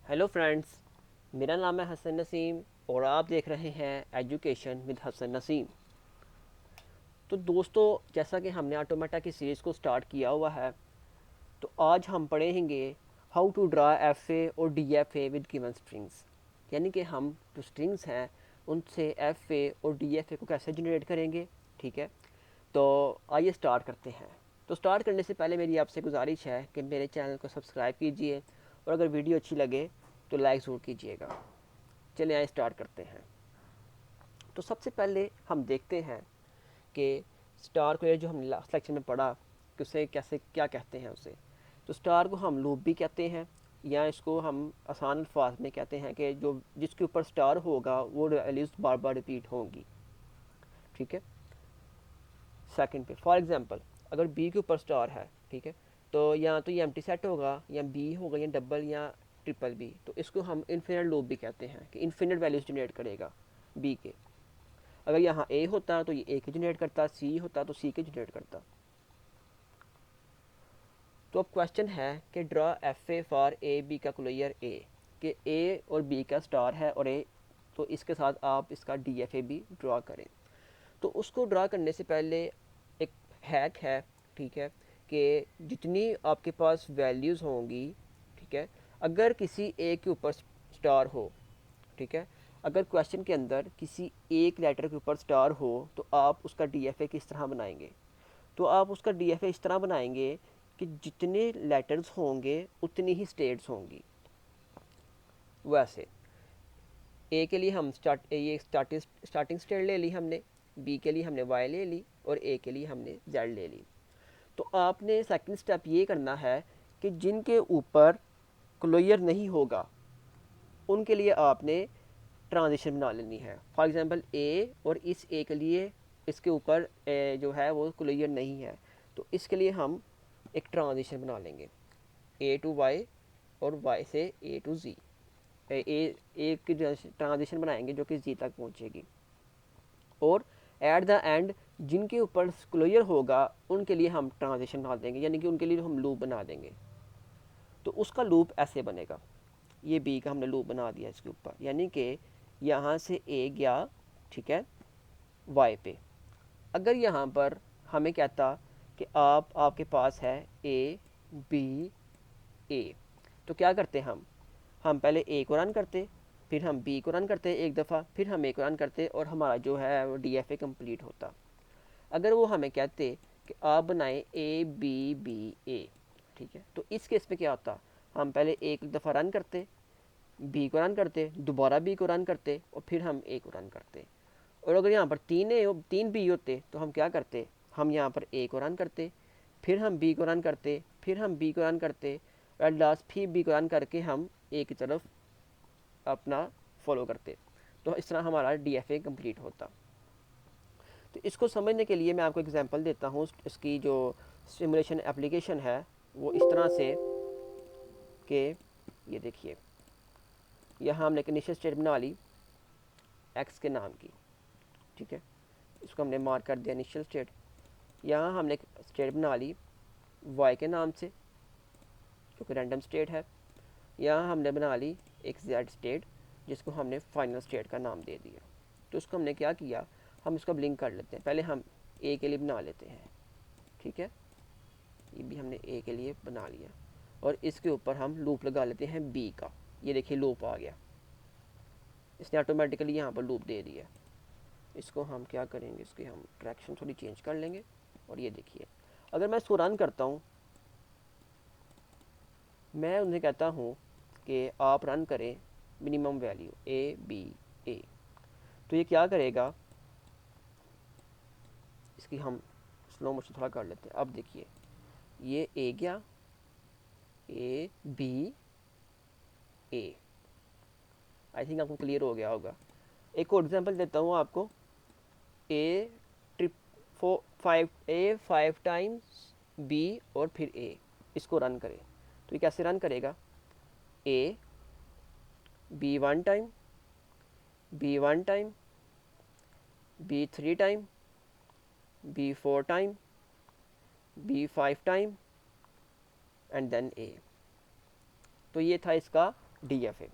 Hello friends, मेरा नाम है हसन नसीम और आप देख रहे हैं एजुकेशन विद हसन नसीम। तो दोस्तों, जैसा कि हमने ऑटोमेटा की सीरीज़ को स्टार्ट किया हुआ है, तो आज हम पढ़ेंगे how to draw F A और D F A with given strings. यानी कि हम जो स्ट्रिंग्स हैं उनसे एफ ए और डी एफ ए को कैसे जनरेट करेंगे। ठीक है, तो आइए स्टार्ट करते हैं। तो स्टार्ट करने से पहले मेरी आपसे गुजारिश है कि मेरे चैनल को सब्सक्राइब कीजिए और अगर वीडियो अच्छी लगे तो लाइक ज़रूर कीजिएगा। चलिए आइए स्टार्ट करते हैं। तो सबसे पहले हम देखते हैं कि स्टार को, ये जो हमने लास्ट लेक्चर में पढ़ा कि उसे कैसे क्या कहते हैं उसे। तो स्टार को हम लूप भी कहते हैं, या इसको हम आसान अल्फाज में कहते हैं कि जो जिसके ऊपर स्टार होगा वो वैल्यूज़ बार बार रिपीट होंगी। ठीक है, सेकंड पे फॉर एग्जांपल अगर बी के ऊपर स्टार है, ठीक है, तो या तो ये एम्प्टी सेट होगा या बी होगा या डबल या ट्रिपल बी। तो इसको हम इन्फिनिट लूप भी कहते हैं कि इन्फिनिट वैल्यूज जनरेट करेगा बी के। अगर यहाँ ए होता तो ये ए के जनरेट करता, सी होता तो सी के जनरेट करता। तो अब क्वेश्चन है कि draw F A for A B का क्लोयर ए, कि ए और बी का स्टार है और ए, तो इसके साथ आप इसका डी एफ ए भी ड्रा करें। तो उसको ड्रा करने से पहले एक हैक है, ठीक है, कि जितनी आपके पास वैल्यूज़ होंगी, ठीक है, अगर किसी ए के ऊपर स्टार हो, ठीक है, अगर क्वेश्चन के अंदर किसी एक लेटर के ऊपर स्टार हो तो आप उसका डीएफए किस तरह बनाएंगे। तो आप उसका डीएफए इस तरह बनाएंगे कि जितने लेटर्स होंगे उतनी ही स्टेट्स होंगी। वैसे ए के लिए हम स्टार्टिंग स्टेट ले ली हमने, बी के लिए हमने वाई ले ली और ए के लिए हमने जेड ले ली। तो आपने सेकंड स्टेप ये करना है कि जिनके ऊपर क्लोयर नहीं होगा उनके लिए आपने ट्रांजिशन बना लेनी है। फॉर एग्जांपल ए और इस ए के लिए इसके ऊपर जो है वो क्लोयर नहीं है, तो इसके लिए हम एक ट्रांजिशन बना लेंगे ए टू वाई और वाई से ए टू जी। ए की ट्रांजिशन बनाएंगे जो कि जी तक पहुंचेगी। और एट द एंड जिनके ऊपर क्लोयर होगा उनके लिए हम ट्रांजिशन बना देंगे, यानी कि उनके लिए हम लूप बना देंगे। तो उसका लूप ऐसे बनेगा, ये बी का हमने लूप बना दिया इसके ऊपर, यानी कि यहाँ से ए गया, ठीक है, वाई पे। अगर यहाँ पर हमें कहता कि आपके पास है ए बी ए, तो क्या करते हम पहले ए को रन करते, फिर हम बी को रन करते एक दफ़ा, फिर हम ए को रन करते और हमारा जो है वो डी एफ ए कम्प्लीट होता। अगर वो हमें कहते कि आप बनाएं ए बी बी ए, ठीक है, तो इस केस में क्या होता, हम पहले एक दफ़ा रन करते, बी को रन करते, दोबारा बी को रन करते और फिर हम ए को रन करते। और अगर यहाँ पर तीन बी होते तो हम क्या करते, हम यहाँ पर ए को रन करते, फिर हम बी को रन करते, फिर हम बी को रन करते और लास्ट फिर बी को रन करके हम ए की तरफ अपना फॉलो करते। तो इस तरह हमारा डी एफ ए कम्प्लीट होता। तो इसको समझने के लिए मैं आपको एग्जांपल देता हूँ। इसकी जो सिमुलेशन एप्लीकेशन है वो इस तरह से कि ये देखिए, यहाँ हमने एक इनिशियल स्टेट बना ली एक्स के नाम की, ठीक है, इसको हमने मार्क कर दिया इनिशियल स्टेट। यहाँ हमने एक स्टेट बना ली वाई के नाम से जो कि रैंडम स्टेट है। यहाँ हमने बना ली एक जेड स्टेट जिसको हमने फाइनल स्टेट का नाम दे दिया। तो उसको हमने क्या किया, हम इसको लिंक कर लेते हैं। पहले हम ए के लिए बना लेते हैं, ठीक है, ये भी हमने ए के लिए बना लिया और इसके ऊपर हम लूप लगा लेते हैं बी का। ये देखिए लूप आ गया, इसने ऑटोमेटिकली यहाँ पर लूप दे दिया। इसको हम क्या करेंगे, इसकी हम ट्रैक्शन थोड़ी चेंज कर लेंगे और ये देखिए अगर मैं इसको रन करता हूँ, मैं उन्हें कहता हूँ कि आप रन करें मिनिमम वैल्यू ए बी ए, तो ये क्या करेगा, इसकी हम स्लो मोशन थोड़ा कर लेते हैं। अब देखिए ये ए गया, A B A, I think आपको क्लियर हो गया होगा। एक और एग्जांपल देता हूँ आपको, A trip four five A 5 times B और फिर ए, इसको रन करें तो ये कैसे रन करेगा, A B 1 time, B 1 time, B 3 time, B 4 time, B 5 time and then A. तो ये था इसका DFA।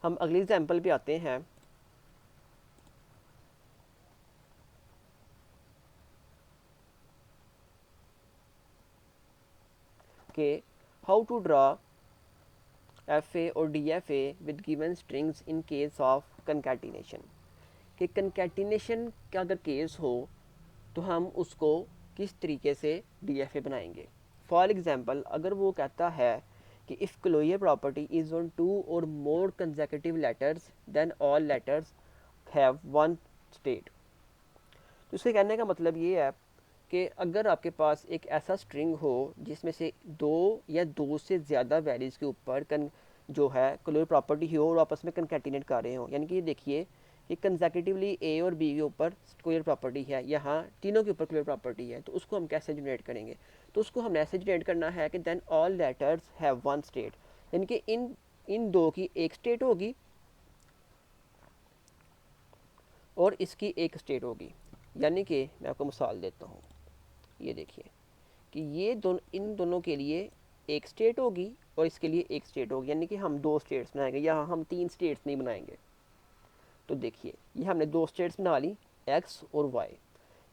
हम अगली एग्जांपल पे आते हैं कि हाउ टू ड्रा FA और DFA with given strings in case of concatenation. कि कंकैटिनेशन का अगर केस हो तो हम उसको किस तरीके से DFA बनाएंगे। फॉर एग्जांपल, अगर वो कहता है कि if closure property is on two और more consecutive letters then all letters have one state. तो इसके कहने का मतलब ये है कि अगर आपके पास एक ऐसा स्ट्रिंग हो जिसमें से दो या दो से ज़्यादा वैल्यूज़ के ऊपर जो है क्लोजर प्रॉपर्टी हो और आपस में कंकैटिनेट कर रहे हो, यानी कि ये देखिए कि कंसेक्यूटिवली ए और बी के ऊपर क्लोजर प्रॉपर्टी है, यहाँ तीनों के ऊपर क्लोजर प्रॉपर्टी है, तो उसको हम कैसे जनरेट करेंगे। तो उसको हमने ऐसे जनरेट करना है कि then all letters have one state, यानी कि इन इन दो की एक स्टेट होगी और इसकी एक स्टेट होगी। यानी कि मैं आपको मिसाल देता हूँ, ये देखिए कि ये दोनों इन दोनों के लिए एक स्टेट होगी और इसके लिए एक स्टेट होगी, यानी कि हम दो स्टेट्स बनाएंगे, यहाँ हम तीन स्टेट्स नहीं बनाएंगे। तो देखिए ये हमने दो स्टेट्स बना ली, एक्स और वाई।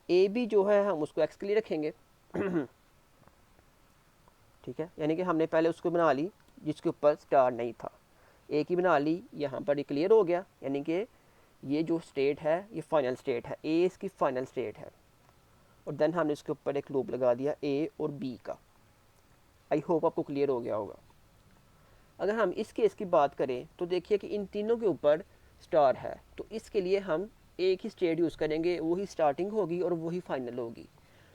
ए बी जो है हम उसको एक्स के लिए रखेंगे ठीक है, यानी कि हमने पहले उसको बना ली जिसके ऊपर स्टार नहीं था, ए की बना ली, यहाँ पर ये क्लियर हो गया, यानी कि ये जो स्टेट है ये फाइनल स्टेट है, ए इसकी फाइनल स्टेट है। और देन हमने इसके ऊपर एक लूप लगा दिया ए और बी का। आई होप आपको क्लियर हो गया होगा। अगर हम इस केस की बात करें तो देखिए कि इन तीनों के ऊपर स्टार है, तो इसके लिए हम एक ही स्टेट यूज़ करेंगे, वही स्टार्टिंग होगी और वही फाइनल होगी।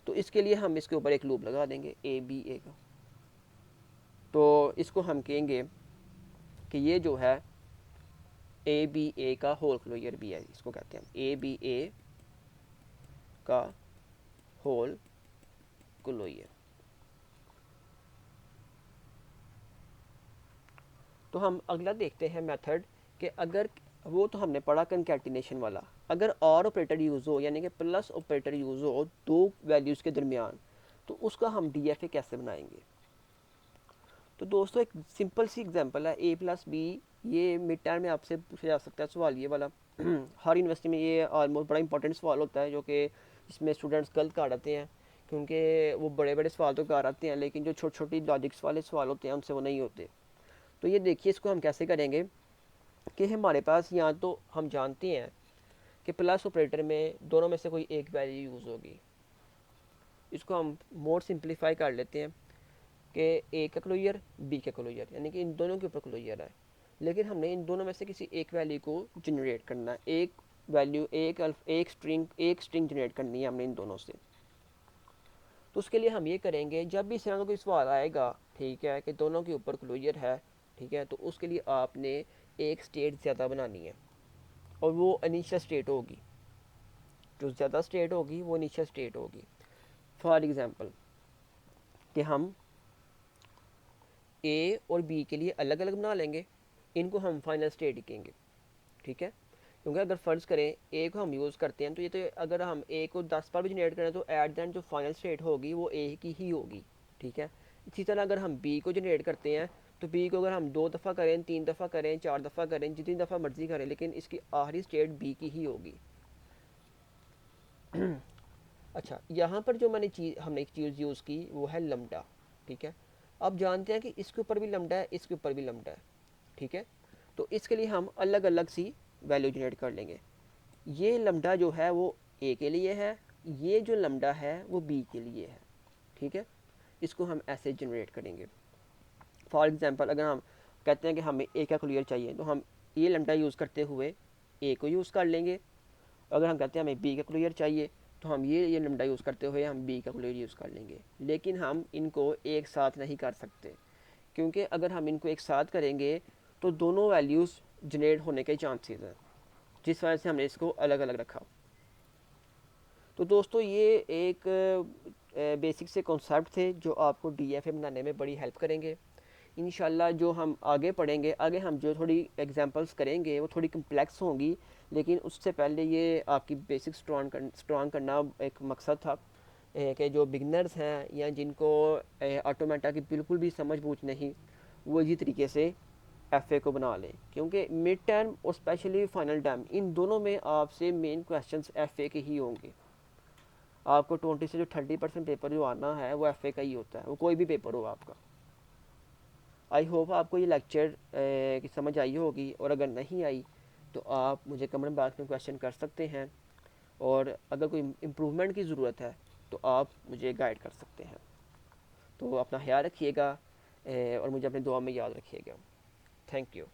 तो इसके लिए हम इसके ऊपर एक लूप लगा देंगे ए बी ए का। तो इसको हम कहेंगे कि ये जो है ए बी ए का होल क्लोजर भी है, इसको कहते हैं ए बी ए का होल क्लोजर। तो हम अगला देखते हैं मेथड कि अगर वो तो हमने पढ़ा कंकैटिनेशन वाला, अगर और ऑपरेटर यूज़ हो यानी कि प्लस ऑपरेटर यूज़ हो दो वैल्यूज़ के दरमियान, तो उसका हम DFA कैसे बनाएंगे। तो दोस्तों एक सिंपल सी एग्जांपल है ए प्लस बी, ये मिड टर्म में आपसे पूछा जा सकता है सवाल ये वाला हर यूनिवर्सिटी में ये ऑलमोस्ट बड़ा इंपॉर्टेंट सवाल होता है, जो कि इसमें स्टूडेंट्स गलत कर आते हैं, क्योंकि वो बड़े बड़े सवाल तो कर आते हैं लेकिन जो छोटी छोटी लॉजिक्स वाले सवाल होते हैं उनसे वो नहीं होते। तो ये देखिए इसको हम कैसे करेंगे कि हमारे पास यहाँ तो हम जानते हैं कि प्लस ऑपरेटर में दोनों में से कोई एक वैल्यू यूज़ होगी। इसको हम मोर सिंप्लीफाई कर लेते हैं कि ए का क्लोजर बी का क्लोजर, यानी कि इन दोनों के ऊपर क्लोजर है, लेकिन हमने इन दोनों में से किसी एक वैल्यू को जनरेट करना है, एक वैल्यू एक स्ट्रिंग जनरेट करनी है हमने इन दोनों से। तो उसके लिए हम ये करेंगे, जब भी इस तरह का कोई सवाल आएगा, ठीक है, कि दोनों के ऊपर क्लोजर है, ठीक है, तो उसके लिए आपने एक स्टेट ज़्यादा बनानी है और वो इनिशियल स्टेट होगी, जो ज़्यादा स्टेट होगी वो इनिशियल स्टेट होगी। फॉर एग्ज़ाम्पल कि हम ए और बी के लिए अलग अलग बना लेंगे, इनको हम फाइनल स्टेट लिखेंगे, ठीक है, क्योंकि अगर फ़र्ज़ करें ए को हम यूज़ करते हैं तो ये तो अगर हम ए को 10 बार भी जनरेट करें तो एट द एंड जो फाइनल स्टेट होगी वो ए की ही होगी, ठीक है। इसी तरह अगर हम बी को जनरेट करते हैं तो बी को अगर हम 2 दफ़ा करें, 3 दफ़ा करें, 4 दफ़ा करें, जितनी दफ़ा मर्ज़ी करें, लेकिन इसकी आखिरी स्टेट बी की ही होगी अच्छा, यहाँ पर जो हमने एक चीज़ यूज़ की वो है लम्डा, ठीक है। अब जानते हैं कि इसके ऊपर भी लम्डा है, इसके ऊपर भी लम्डा है, ठीक है। तो इसके लिए हम अलग अलग सी वैल्यू जनरेट कर लेंगे। ये लम्डा जो है वो ए के लिए है, ये जो लम्डा है वो बी के लिए है, ठीक है। इसको हम ऐसे जनरेट करेंगे। फॉर एग्ज़ाम्पल अगर हम कहते हैं कि हमें ए का क्लियर चाहिए तो हम ये लम्डा यूज़ करते हुए ए को यूज़ कर लेंगे। अगर हम कहते हैं हमें बी का क्लियर चाहिए तो हम ये लम्डा यूज़ करते हुए हम बी का क्लियर यूज़ कर लेंगे। लेकिन हम इनको एक साथ नहीं कर सकते, क्योंकि अगर हम इनको एक साथ करेंगे तो दोनों वैल्यूज़ जनरेट होने के चांसेस हैं, जिस वजह से हमने इसको अलग अलग रखा। तो दोस्तों ये एक बेसिक से कॉन्सेप्ट थे जो आपको DFA बनाने में बड़ी हेल्प करेंगे। इंशाल्लाह जो हम आगे पढ़ेंगे, आगे हम जो थोड़ी एग्जांपल्स करेंगे वो थोड़ी कम्प्लेक्स होंगी, लेकिन उससे पहले ये आपकी बेसिक स्ट्रॉन्ग करना एक मकसद था कि जो बिगनर्स हैं या जिनको ऑटोमेटा की बिल्कुल भी समझ बूझ नहीं, वो इसी तरीके से एफ़ए को बना लें, क्योंकि मिड टर्म और स्पेशली फाइनल टर्म इन दोनों में आपसे मेन क्वेश्चंस एफ़ए के ही होंगे। आपको 20 से जो 30% पेपर जो आना है वो एफ़ए का ही होता है, वो कोई भी पेपर हो आपका। आई होप आपको ये लेक्चर की समझ आई होगी, और अगर नहीं आई तो आप मुझे कमेंट बॉक्स में क्वेश्चन कर सकते हैं, और अगर कोई इम्प्रूवमेंट की ज़रूरत है तो आप मुझे गाइड कर सकते हैं। तो अपना ख्याल रखिएगा और मुझे अपनी दुआ में याद रखिएगा। Thank you.